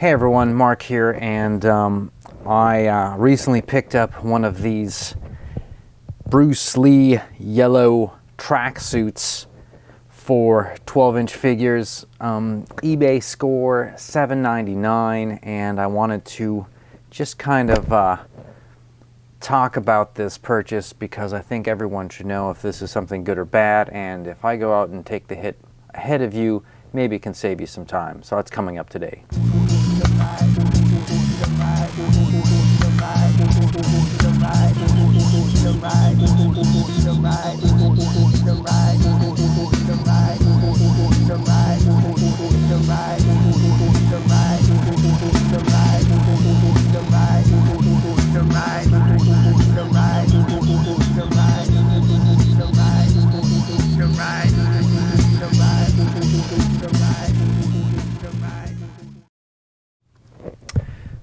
Hey everyone, Mark here, and I recently picked up one of these Bruce Lee yellow tracksuits for 12-inch figures. eBay score $7.99, and I wanted to just kind of talk about this purchase because I think everyone should know if this is something good or bad, and if I go out and take the hit ahead of you, maybe it can save you some time. So that's coming up today.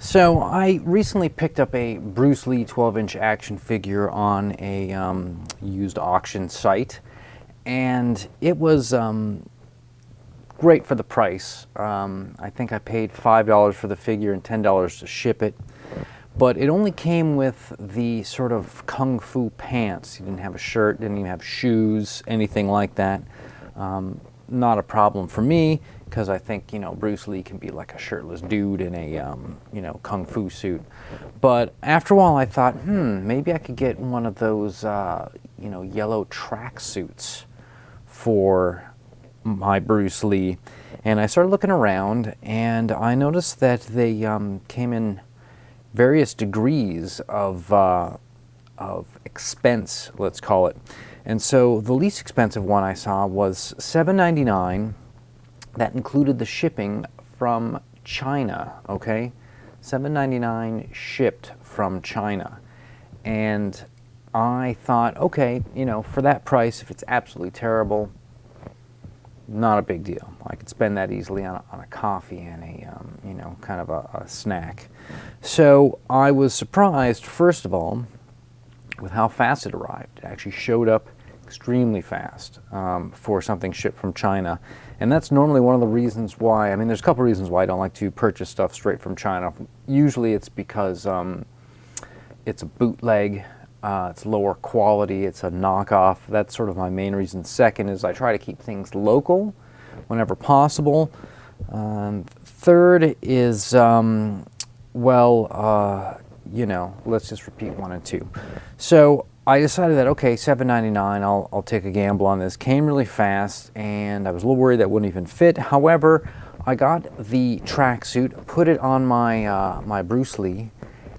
So I recently picked up a Bruce Lee 12-inch action figure on a used auction site, and it was great for the price. I think I paid $5 for the figure and $10 to ship it, but it only came with the sort of kung fu pants. He didn't have a shirt, didn't even have shoes, anything like that. Not a problem for me, because I think, you know, Bruce Lee can be like a shirtless dude in a, you know, kung fu suit. But after a while I thought, maybe I could get one of those, you know, yellow track suits for my Bruce Lee. And I started looking around, and I noticed that they came in various degrees of expense, let's call it. And so the least expensive one I saw was $7.99. That included the shipping from China, okay? $7.99 shipped from China. And I thought, okay, you know, for that price, if it's absolutely terrible, not a big deal. I could spend that easily on a coffee and a, you know, kind of a snack. So I was surprised, first of all, with how fast it arrived. It actually showed up extremely fast for something shipped from China. And that's normally one of the reasons why, I mean, there's a couple reasons why I don't like to purchase stuff straight from China. Usually it's because it's a bootleg, it's lower quality, it's a knockoff. That's sort of my main reason. Second is I try to keep things local whenever possible. Third is, you know, let's just repeat 1 and 2. So I decided that, okay, $7.99, I'll take a gamble on this. Came really fast, and I was a little worried that wouldn't even fit. However, I got the tracksuit, put it on my my Bruce Lee,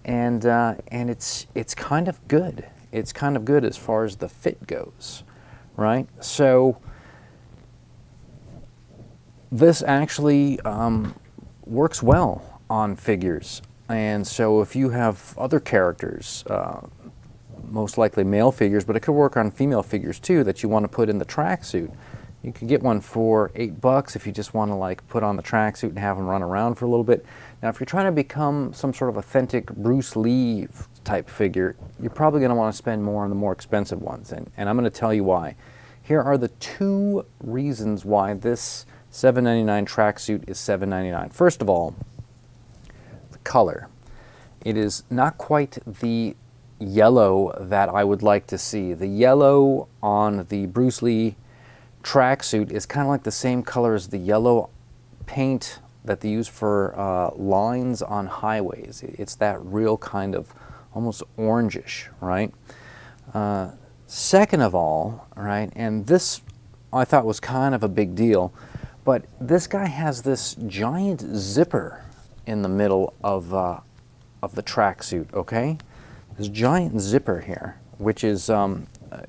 and it's kind of good. It's kind of good as far as the fit goes, right? So this actually works well on figures. And so if you have other characters, most likely male figures, but it could work on female figures too, that you want to put in the tracksuit, you could get one for $8 if you just want to like put on the tracksuit and have them run around for a little bit. Now if you're trying to become some sort of authentic Bruce Lee type figure, you're probably going to want to spend more on the more expensive ones, and I'm going to tell you why. Here are the 2 reasons why this $7.99 tracksuit is $7.99. First of all, color. It is not quite the yellow that I would like to see. The yellow on the Bruce Lee tracksuit is kind of like the same color as the yellow paint that they use for lines on highways. It's that real kind of almost orangish, right? Second of all, right, and this I thought was kind of a big deal, but this guy has this giant zipper in the middle of the tracksuit, okay? This giant zipper here, which is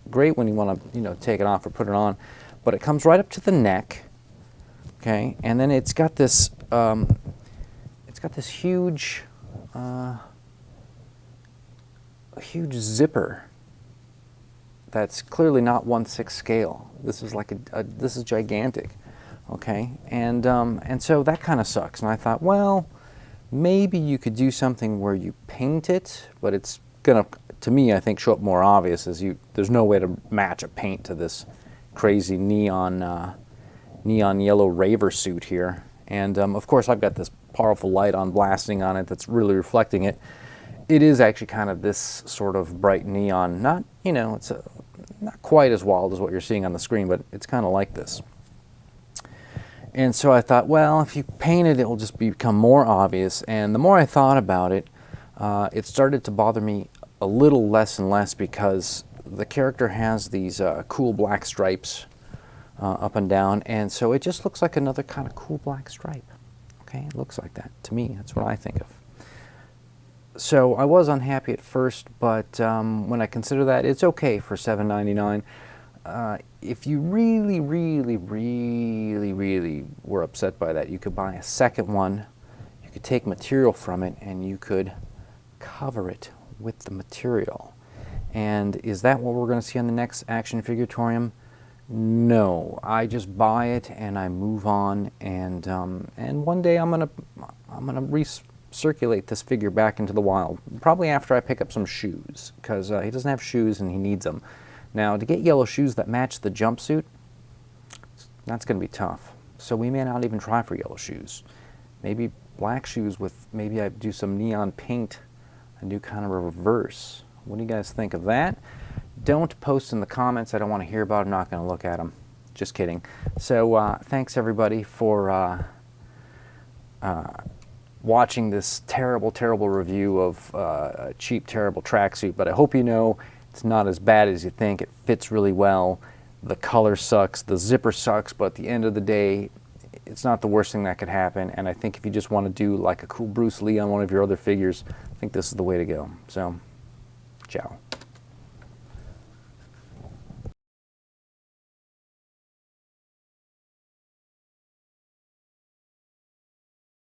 great when you want to, you know, take it off or put it on, but it comes right up to the neck, okay? And then it's got this huge, huge zipper that's clearly not 1/6 scale. This is like this is gigantic, okay? And so that kind of sucks. And I thought, well, maybe you could do something where you paint it, but it's gonna, to me, I think, show up more obvious as there's no way to match a paint to this crazy neon yellow raver suit here. And of course I've got this powerful light on blasting on it that's really reflecting it. It is actually kind of this sort of bright neon. Not, you know, it's not quite as wild as what you're seeing on the screen, but it's kind of like this. And so I thought, well, if you paint it, it will just become more obvious. And the more I thought about it, it started to bother me a little less and less, because the character has these cool black stripes up and down, and so it just looks like another kind of cool black stripe. Okay, it looks like that to me. That's what I think of. So I was unhappy at first, but when I consider that, it's okay for $7.99. If you really, really, really, really were upset by that, you could buy a second one. You could take material from it and you could cover it with the material. And is that what we're going to see on the next Action Figuratorium? No, I just buy it and I move on, and one day I'm gonna recirculate this figure back into the wild. Probably after I pick up some shoes, because he doesn't have shoes and he needs them. Now, to get yellow shoes that match the jumpsuit, that's going to be tough. So we may not even try for yellow shoes. Maybe black shoes with, maybe I do some neon paint and do kind of a reverse. What do you guys think of that? Don't post in the comments. I don't want to hear about it. I'm not going to look at them. Just kidding. So thanks everybody for watching this terrible, terrible review of a cheap, terrible tracksuit. But I hope you know it's not as bad as you think. It fits really well. The color sucks. The zipper sucks. But at the end of the day, it's not the worst thing that could happen. And I think if you just want to do like a cool Bruce Lee on one of your other figures, I think this is the way to go. So, ciao.